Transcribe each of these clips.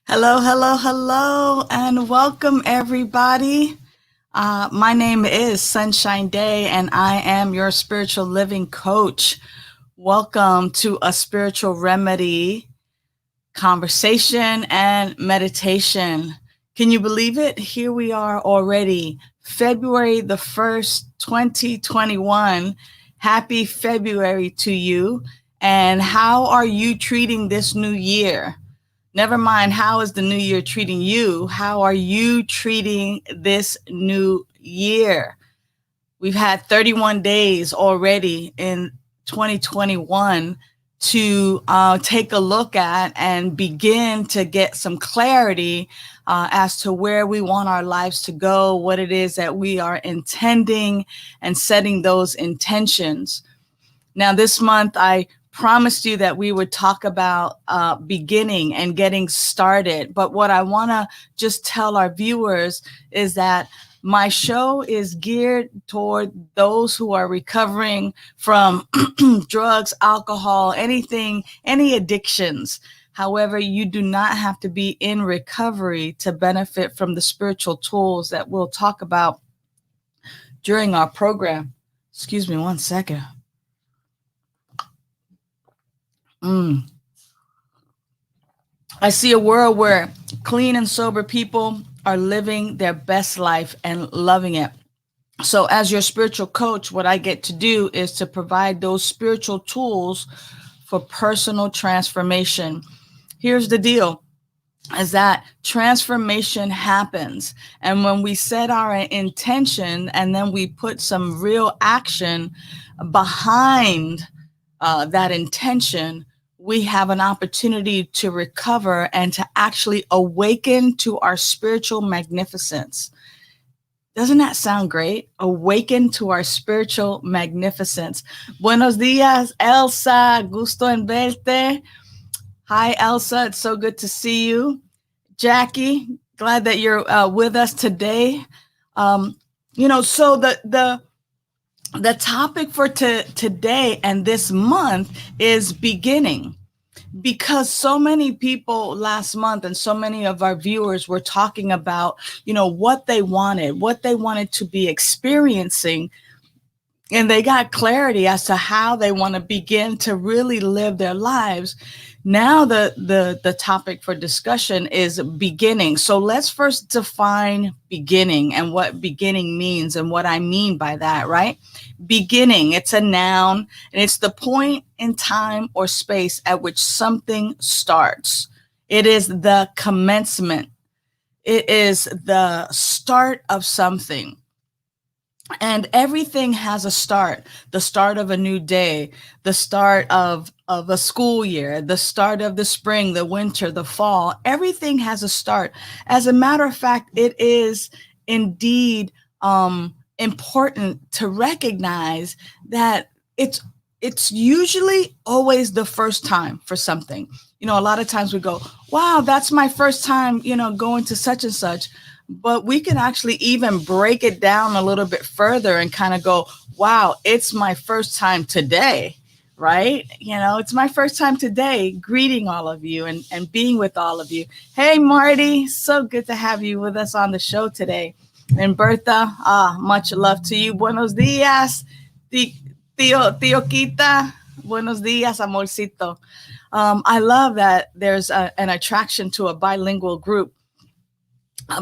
Hello, hello, hello, and welcome everybody. My name is Sunshine Day, and I am your spiritual living coach. Welcome to a spiritual remedy conversation and meditation. Can you believe it? Here we are already, February the 1st, 2021. Happy February to you. And how are you treating this new year? Never mind, how is the new year treating you? How are you treating this new year? We've had 31 days already in 2021 to take a look at and begin to get some clarity as to where we want our lives to go, what it is that we are intending, and setting those intentions. Now, this month, I promised you that we would talk about beginning and getting started. But what I want to just tell our viewers is that my show is geared toward those who are recovering from drugs, alcohol, anything, any addictions. However, you do not have to be in recovery to benefit from the spiritual tools that we'll talk about during our program. Excuse me one second. I see a world where clean and sober people are living their best life and loving it. So, as your spiritual coach, what I get to do is to provide those spiritual tools for personal transformation. Here's the deal, is that transformation happens. And when we set our intention and then we put some real action behind that intention, we have an opportunity to recover and to actually awaken to our spiritual magnificence. Doesn't that sound great? Awaken to our spiritual magnificence. Buenos dias, Elsa. Gusto en verte. Hi, Elsa. It's so good to see you. Jackie, glad that you're with us today. So the topic for today and this month is beginning, because so many people last month and so many of our viewers were talking about, what they wanted to be experiencing. And they got clarity as to how they want to begin to really live their lives. Now the topic for discussion is beginning. So let's first define beginning and what beginning means and what I mean by that, right? Beginning, it's a noun, and it's the point in time or space at which something starts. It is the commencement. It is the start of something. And everything has a start, the start of a new day, the start of a school year, the start of the spring, the winter, the fall. Everything has a start. As a matter of fact, it is indeed important to recognize that it's usually always the first time for something. A lot of times we go, wow, that's my first time, going to such and such. But we can actually even break it down a little bit further and kind of go, wow, it's my first time today, right? It's my first time today greeting all of you and being with all of you. Hey, Marty, so good to have you with us on the show today. And Bertha, much love to you. Buenos dias, Tio Kita. Buenos dias, amorcito. I love that there's an attraction to a bilingual group,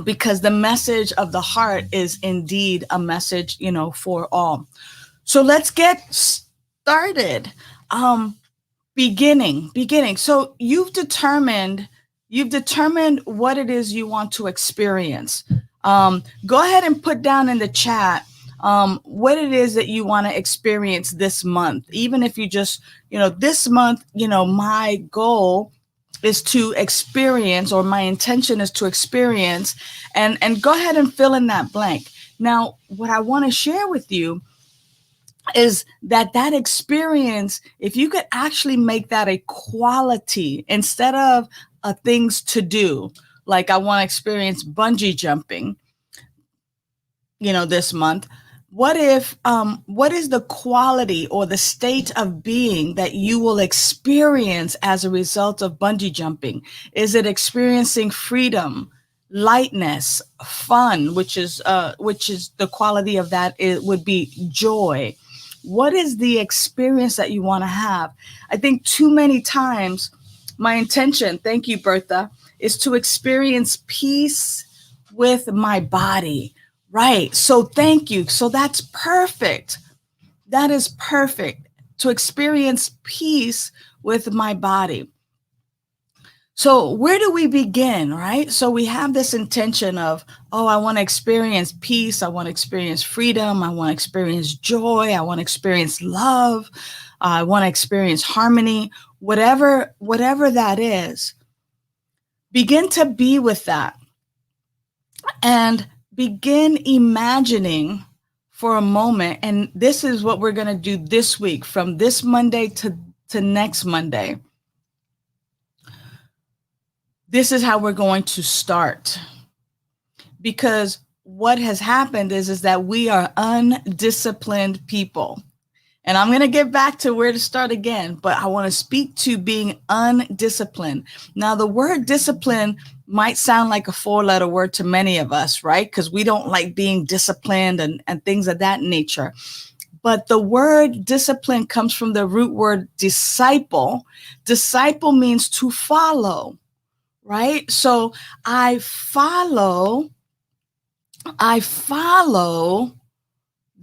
because the message of the heart is indeed a message, for all. So let's get started. Beginning. So you've determined what it is you want to experience. Go ahead and put down in the chat what it is that you want to experience this month. Even if you just, this month, my goal is to experience, or my intention is to experience, and go ahead and fill in that blank. Now, what I want to share with you is that experience, if you could actually make that a quality instead of a things to do, like I want to experience bungee jumping, this month, What is the quality or the state of being that you will experience as a result of bungee jumping? Is it experiencing freedom, lightness, fun, which is the quality of that? It would be joy. What is the experience that you want to have? I think too many times my intention, thank you, Bertha, is to experience peace with my body. Right. So thank you. So that's perfect. That is perfect, to experience peace with my body. So where do we begin, right? So we have this intention of, oh, I want to experience peace. I want to experience freedom. I want to experience joy. I want to experience love. I want to experience harmony, whatever that is. Begin to be with that and begin imagining for a moment. And this is what we're going to do this week, from this Monday to next Monday. This is how we're going to start. Because what has happened is that we are undisciplined people. And I'm going to get back to where to start again, but I want to speak to being undisciplined. Now, the word discipline might sound like a 4-letter word to many of us, right? Because we don't like being disciplined and things of that nature. But the word discipline comes from the root word disciple. Disciple means to follow, right? So I follow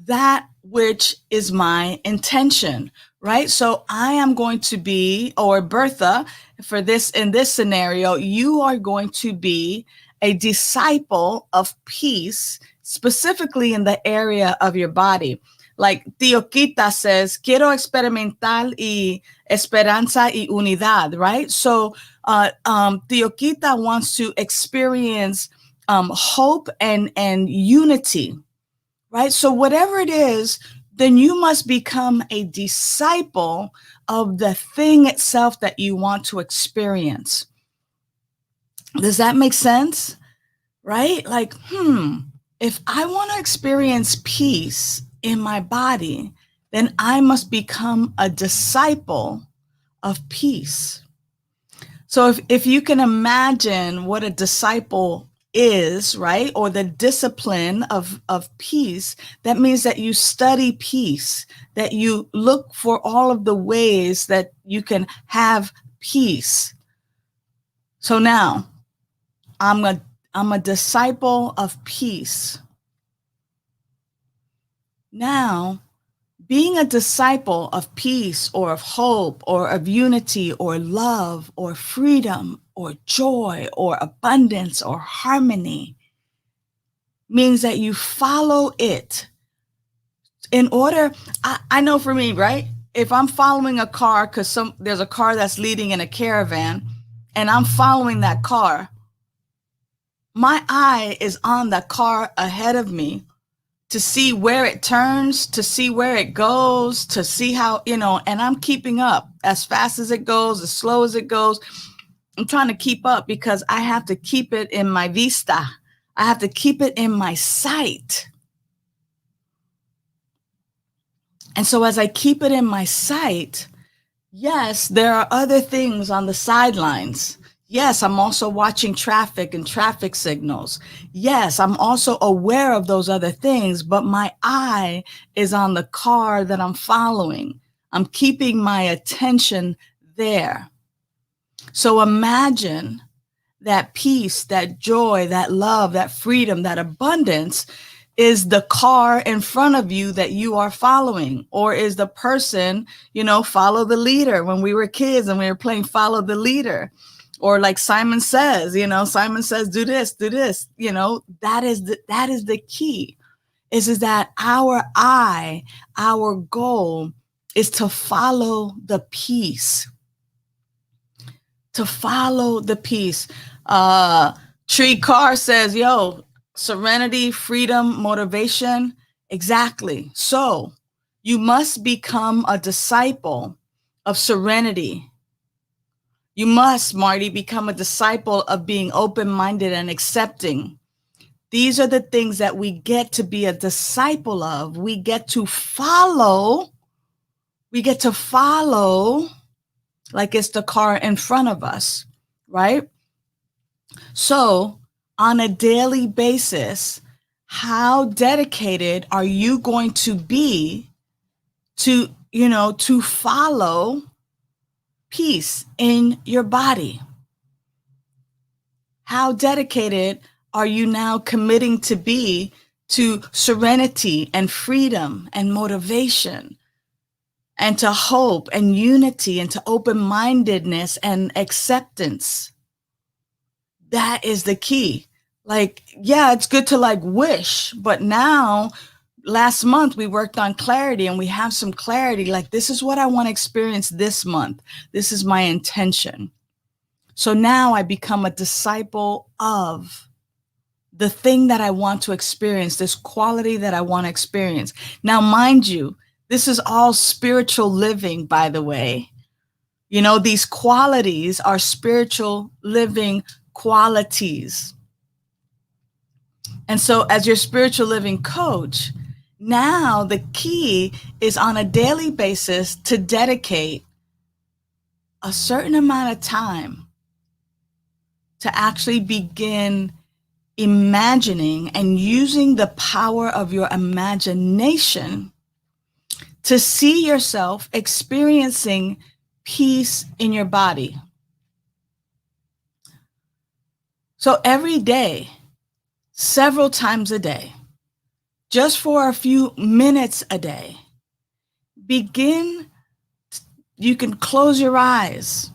that which is my intention, right? So I am going to be, or Bertha, for this, in this scenario, you are going to be a disciple of peace, specifically in the area of your body. Like Tioquita says, quiero experimentar y esperanza y unidad, right? So Tioquita wants to experience hope and unity, right? So whatever it is, then you must become a disciple of the thing itself that you want to experience. Does that make sense? Right? Like, if I want to experience peace in my body, then I must become a disciple of peace. So if you can imagine what a disciple is, right, or the discipline of peace, that means that you study peace, that you look for all of the ways that you can have peace. So now I'm a disciple of peace. Now, being a disciple of peace or of hope or of unity or love or freedom or joy or abundance or harmony means that you follow it. In order, I know for me, right? If I'm following a car, because there's a car that's leading in a caravan, and I'm following that car, my eye is on the car ahead of me to see where it turns, to see where it goes, to see how, and I'm keeping up as fast as it goes, as slow as it goes. I'm trying to keep up because I have to keep it in my vista. I have to keep it in my sight. And so as I keep it in my sight, yes, there are other things on the sidelines. Yes, I'm also watching traffic and traffic signals. Yes, I'm also aware of those other things, but my eye is on the car that I'm following. I'm keeping my attention there. So imagine that peace, that joy, that love, that freedom, that abundance is the car in front of you that you are following, or is the person, follow the leader. When we were kids and we were playing follow the leader, or like Simon says, Simon says, do this, that is the key, is that our goal is to follow the peace, to follow the peace. Tree Carr says, serenity, freedom, motivation. Exactly. So you must become a disciple of serenity. You must, Marty, become a disciple of being open-minded and accepting. These are the things that we get to be a disciple of. We get to follow. We get to follow like it's the car in front of us, right? So on a daily basis, how dedicated are you going to be to, to follow peace in your body? How dedicated are you now committing to be to serenity and freedom and motivation and to hope and unity and to open-mindedness and acceptance? That is the key. Like, yeah, it's good to like wish, but now last month we worked on clarity and we have some clarity. Like, this is what I want to experience this month. This is my intention. So now I become a disciple of the thing that I want to experience, this quality that I want to experience. Now, mind you, this is all spiritual living, by the way. These qualities are spiritual living qualities. And so as your spiritual living coach, now the key is on a daily basis to dedicate a certain amount of time to actually begin imagining and using the power of your imagination to see yourself experiencing peace in your body. So every day, several times a day, just for a few minutes a day, you can close your eyes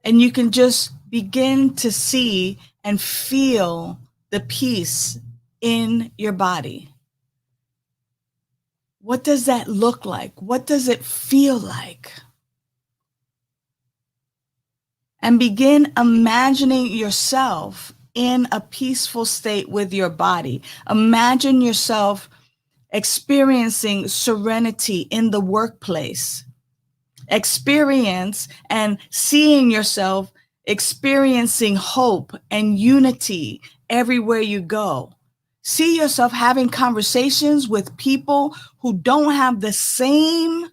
and you can just begin to see and feel the peace in your body. What does that look like? What does it feel like? And begin imagining yourself in a peaceful state with your body. Imagine yourself experiencing serenity in the workplace. Experience and seeing yourself experiencing hope and unity everywhere you go. See yourself having conversations with people who don't have the same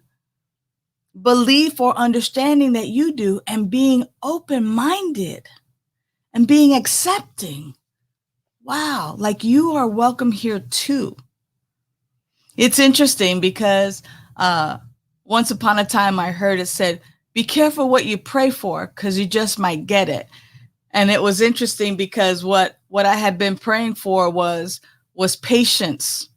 belief or understanding that you do, and being open-minded and being accepting. Wow, like you are welcome here too. It's interesting because once upon a time I heard it said, be careful what you pray for because you just might get it. And it was interesting because what I had been praying for was patience.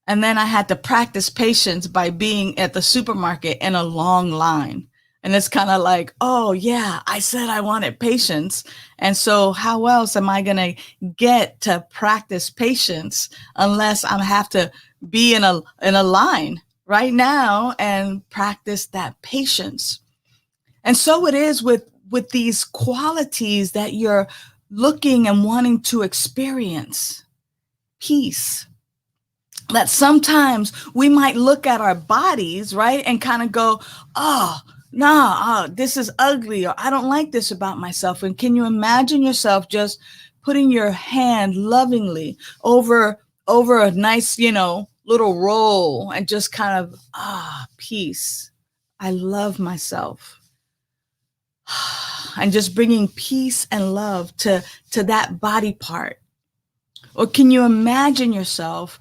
And then I had to practice patience by being at the supermarket in a long line. And it's kind of like, oh yeah, I said I wanted patience. And so how else am I going to get to practice patience unless I have to be in a line right now and practice that patience? And so it is with these qualities that you're looking and wanting to experience. Peace. That sometimes we might look at our bodies, right, and kind of go, oh, nah, this is ugly, or I don't like this about myself. And can you imagine yourself just putting your hand lovingly over a nice, little roll and just kind of, peace. I love myself. And just bringing peace and love to that body part. Or can you imagine yourself,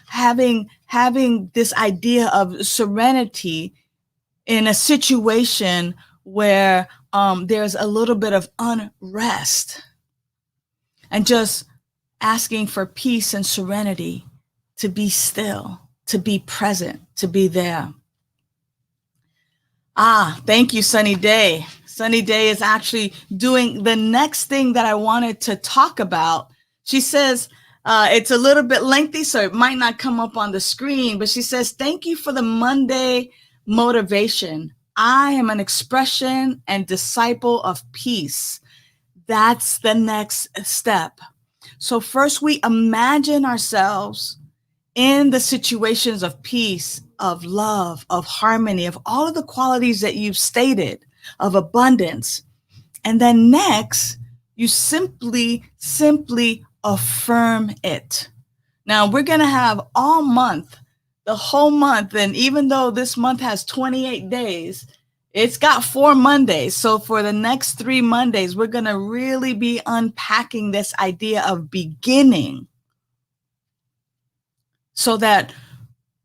having this idea of serenity in a situation where there's a little bit of unrest, and just asking for peace and serenity to be still, to be present, to be there. Thank you, Sunny Daye. Sunny Daye is actually doing the next thing that I wanted to talk about. She says, it's a little bit lengthy, so it might not come up on the screen, but she says, thank you for the Monday motivation. I am an expression and disciple of peace. That's the next step. So first we imagine ourselves in the situations of peace, of love, of harmony, of all of the qualities that you've stated, of abundance. And then next, you simply affirm it. Now we're going to have all month, the whole month. And even though this month has 28 days, it's got 4 Mondays. So for the next 3 Mondays, we're going to really be unpacking this idea of beginning, so that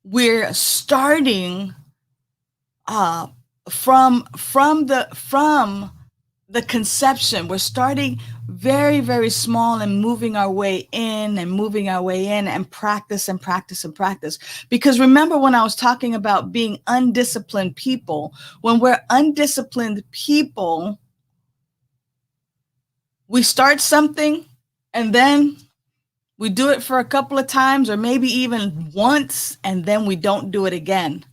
we're starting from the conception. We're starting very, very small and moving our way in and practice and practice and practice. Because remember when I was talking about being undisciplined people, when we're undisciplined people, we start something and then we do it for a couple of times or maybe even once, and then we don't do it again.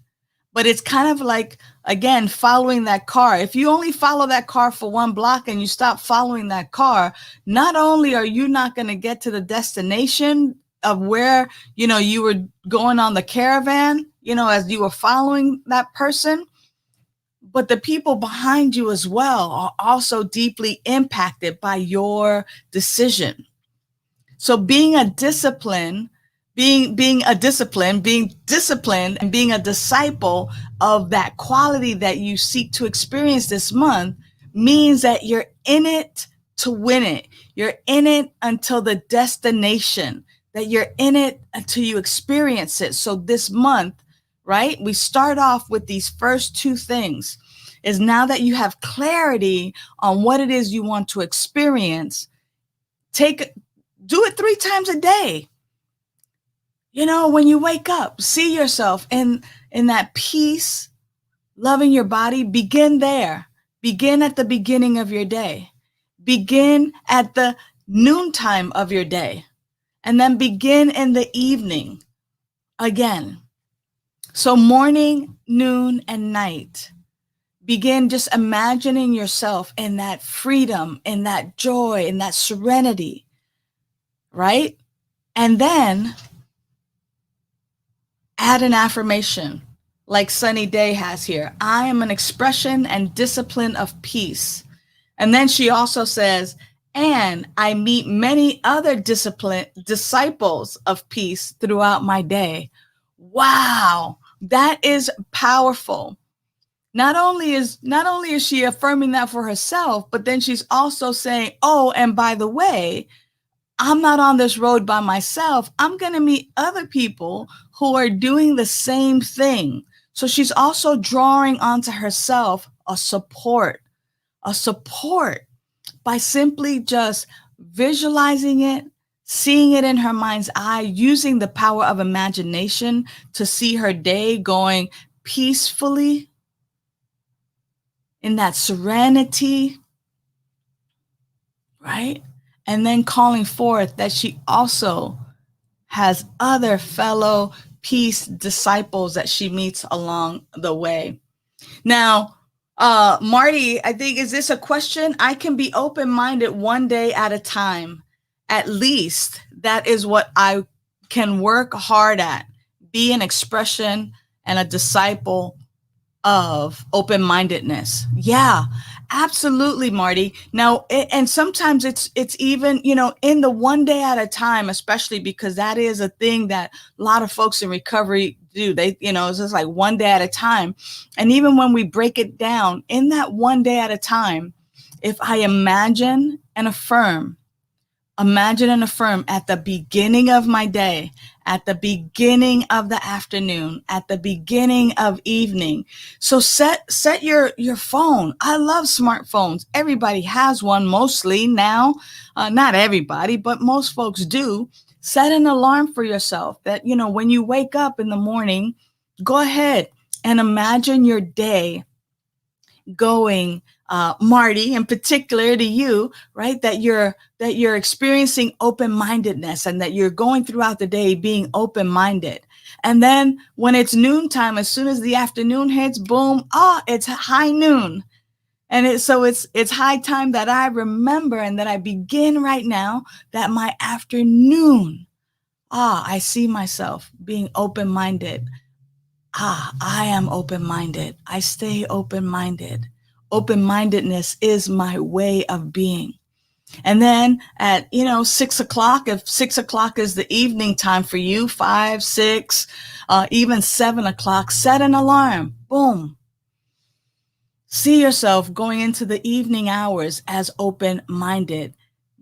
But it's kind of like, again, following that car. If you only follow that car for 1 block and you stop following that car, not only are you not going to get to the destination of where, you were going on the caravan, as you were following that person, but the people behind you as well are also deeply impacted by your decision. So being disciplined, and being a disciple of that quality that you seek to experience this month means that you're in it to win it. You're in it until the destination, that you're in it until you experience it. So this month, right, we start off with these first 2 things. Is now that you have clarity on what it is you want to experience, do it 3 times a day. When you wake up, see yourself in that peace, loving your body. Begin there. Begin at the beginning of your day. Begin at the noontime of your day. And then begin in the evening again. So morning, noon, and night. Begin just imagining yourself in that freedom, in that joy, in that serenity. Right? And then add an affirmation like Sunny Daye has here. I am an expression and discipline of peace. And then she also says, and I meet many other disciples of peace throughout my day. Wow, that is powerful. Not only is she affirming that for herself, but then she's also saying, oh, and by the way, I'm not on this road by myself. I'm going to meet other people who are doing the same thing. So she's also drawing onto herself a support by simply just visualizing it, seeing it in her mind's eye, using the power of imagination to see her day going peacefully in that serenity, right? And then calling forth that she also has other fellow peace disciples that she meets along the way. Now, Marty, I think, is this a question? I can be open-minded one day at a time. At least that is what I can work hard at. Be an expression and a disciple of open-mindedness. Yeah, absolutely, Marty. Now, and sometimes it's even, in the one day at a time, especially because that is a thing that a lot of folks in recovery do. They, it's just like one day at a time. And even when we break it down in that one day at a time, if I imagine and affirm at the beginning of my day, at the beginning of the afternoon, at the beginning of evening. So set your phone. I love smartphones. Everybody has one mostly now. Not everybody, but most folks do. Set an alarm for yourself that, when you wake up in the morning, go ahead and imagine your day going, Marty, in particular to you, right? That you're experiencing open-mindedness and that you're going throughout the day being open-minded. And then when it's noontime, as soon as the afternoon hits, boom, it's high noon. And it's high time that I remember and that I begin right now that my afternoon, I see myself being open-minded. I am open-minded. I stay open-minded. Open-mindedness is my way of being. And then at, 6 o'clock, if 6 o'clock is the evening time for you, 5, 6, even 7 o'clock, set an alarm. Boom. See yourself going into the evening hours as open-minded.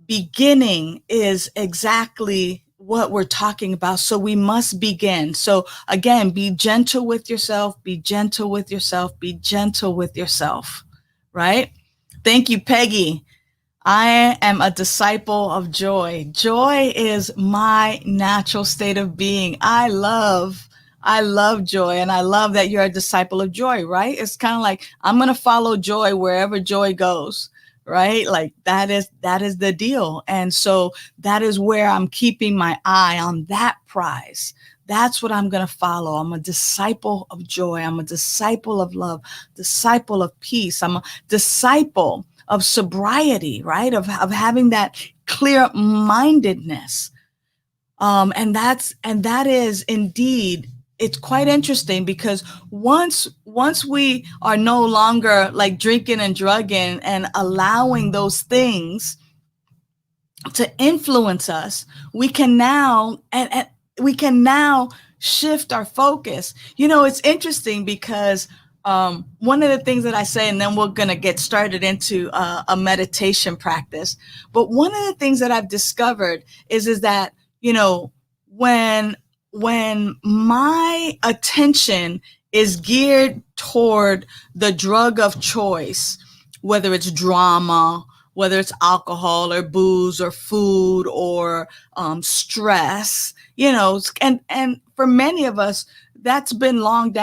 Beginning is exactly what we're talking about. So we must begin. So again, be gentle with yourself, be gentle with yourself, be gentle with yourself, right? Thank you, Peggy. I am a disciple of joy. Joy is my natural state of being. I love joy, and I love that you're a disciple of joy, right? It's kind of like I'm going to follow joy wherever joy goes, right? Like that is the deal. And so that is where I'm keeping my eye on that prize. That's what I'm going to follow. I'm a disciple of joy. I'm a disciple of love, disciple of peace. I'm a disciple of sobriety, right? Of having that clear mindedness. And that is indeed, it's quite interesting because once we are no longer like drinking and drugging and allowing those things to influence us, we can now and we can now shift our focus. It's interesting because one of the things that I say, and then we're going to get started into a meditation practice. But one of the things that I've discovered is that, when my attention is geared toward the drug of choice, whether it's drama, whether it's alcohol or booze or food or stress, and for many of us, that's been long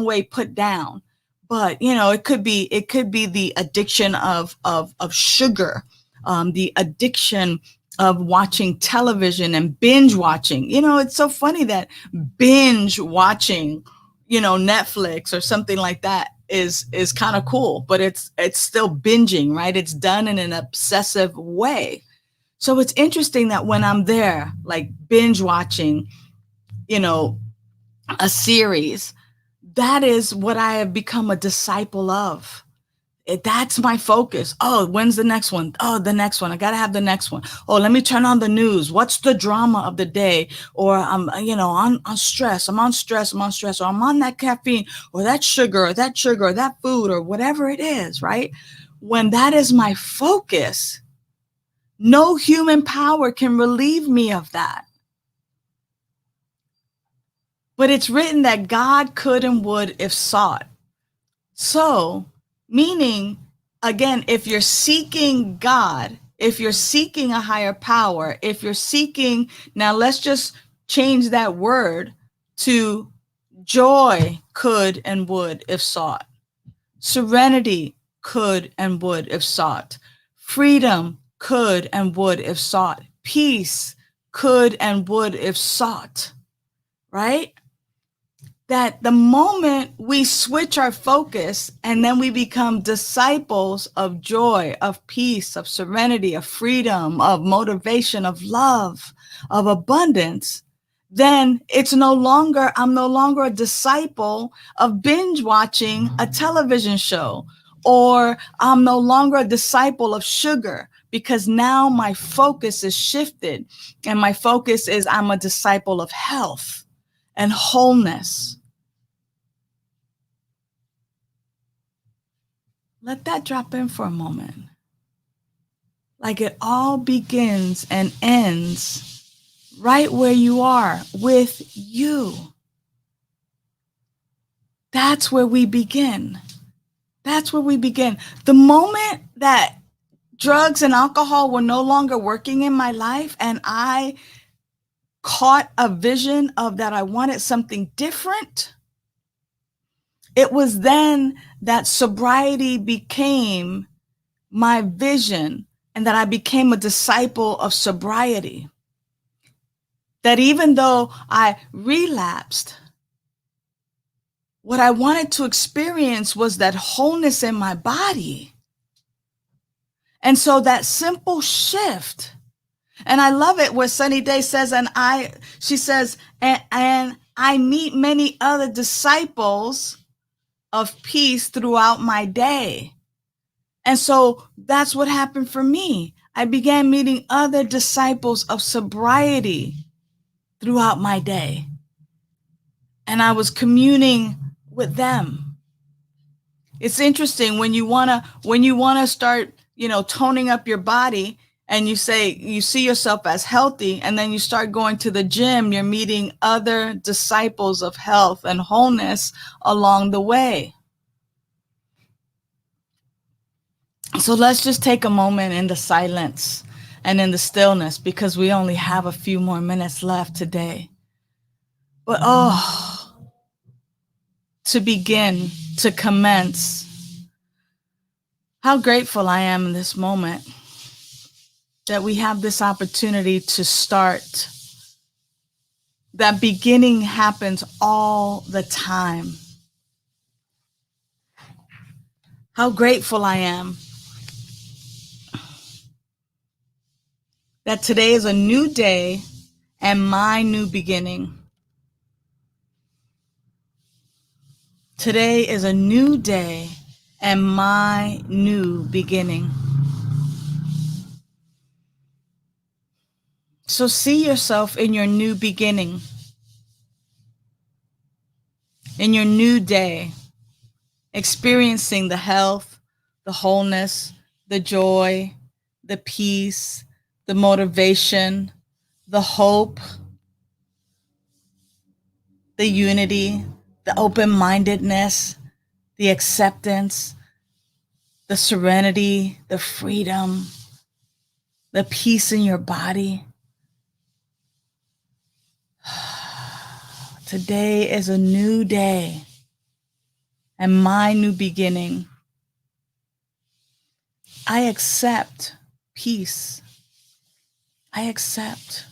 way put down. But it could be the addiction of sugar, the addiction of watching television and binge watching. It's so funny that binge watching, Netflix or something like that is kind of cool, but it's still binging, right? It's done in an obsessive way. So it's interesting that when I'm there, like binge watching, a series, that is what I have become a disciple of. That's my focus. Oh, when's the next one? Oh, the next one. I got to have the next one. Oh, let me turn on the news. What's the drama of the day? Or I'm, on stress. I'm on stress. I'm on stress. Or I'm on that caffeine or that sugar or that food or whatever it is, right? When that is my focus, no human power can relieve me of that. But it's written that God could and would if sought. So, meaning, again, if you're seeking God, if you're seeking a higher power, if you're seeking, now let's just change that word to joy could and would if sought. Serenity could and would if sought. Freedom could and would if sought. Peace could and would if sought, right? That the moment we switch our focus and then we become disciples of joy, of peace, of serenity, of freedom, of motivation, of love, of abundance, then I'm no longer a disciple of binge watching a television show, or I'm no longer a disciple of sugar, because now my focus is shifted and my focus is I'm a disciple of health and wholeness. Let that drop in for a moment. Like it all begins and ends right where you are with you. That's where we begin. That's where we begin. The moment that drugs and alcohol were no longer working in my life and I caught a vision of that I wanted something different, it was then that sobriety became my vision and that I became a disciple of sobriety. That even though I relapsed, what I wanted to experience was that wholeness in my body. And so that simple shift, and I love it where Sunny Day says, she says, and I meet many other disciples of peace throughout my day. And so that's what happened for me. I began meeting other disciples of sobriety throughout my day. And I was communing with them. It's interesting when you want to start, toning up your body, and you see yourself as healthy, and then you start going to the gym, you're meeting other disciples of health and wholeness along the way. So let's just take a moment in the silence and in the stillness, because we only have a few more minutes left today. But to begin, to commence, how grateful I am in this moment that we have this opportunity to start. That beginning happens all the time. How grateful I am that today is a new day and my new beginning. Today is a new day and my new beginning. So see yourself in your new beginning, in your new day, experiencing the health, the wholeness, the joy, the peace, the motivation, the hope, the unity, the open-mindedness, the acceptance, the serenity, the freedom, the peace in your body. Today is a new day and my new beginning. I accept peace. I accept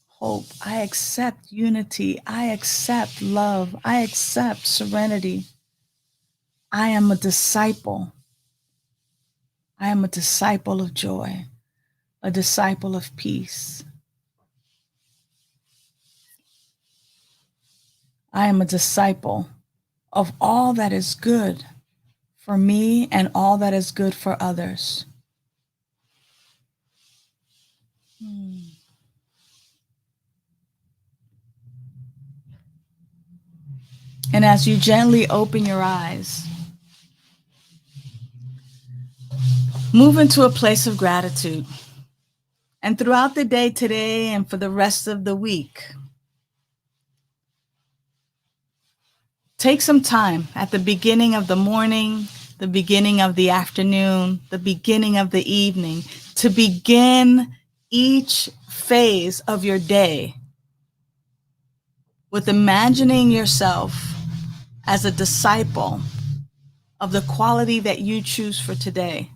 hope. I accept unity. I accept love. I accept serenity. I am a disciple. I am a disciple of joy, a disciple of peace. I am a disciple of all that is good for me and all that is good for others. And as you gently open your eyes, move into a place of gratitude. And throughout the day today and for the rest of the week, take some time at the beginning of the morning, the beginning of the afternoon, the beginning of the evening, to begin each phase of your day with imagining yourself as a disciple of the quality that you choose for today.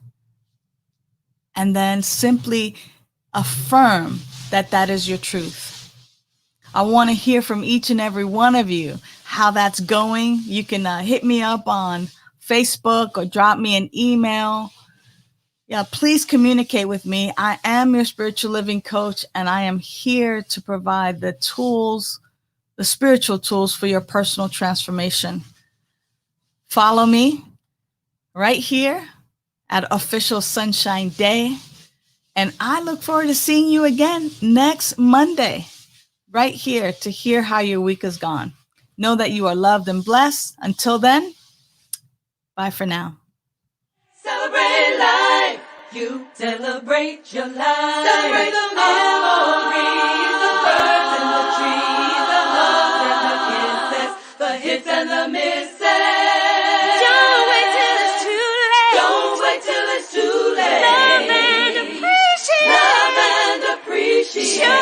And then simply affirm that that is your truth. I want to hear from each and every one of you how that's going. You can hit me up on Facebook or drop me an email. Yeah, please communicate with me. I am your spiritual living coach, and I am here to provide the tools, the spiritual tools for your personal transformation. Follow me right here at Official Sunshine Daye. And I look forward to seeing you again next Monday, right here, to hear how your week has gone. Know that you are loved and blessed. Until then, bye for now. Celebrate life. You celebrate your life. Celebrate the memories, the birds and the trees, the hugs and the kisses, the hits and the misses. Don't wait till it's too late. Don't wait till it's too late. Love and appreciate. Love and appreciate. Show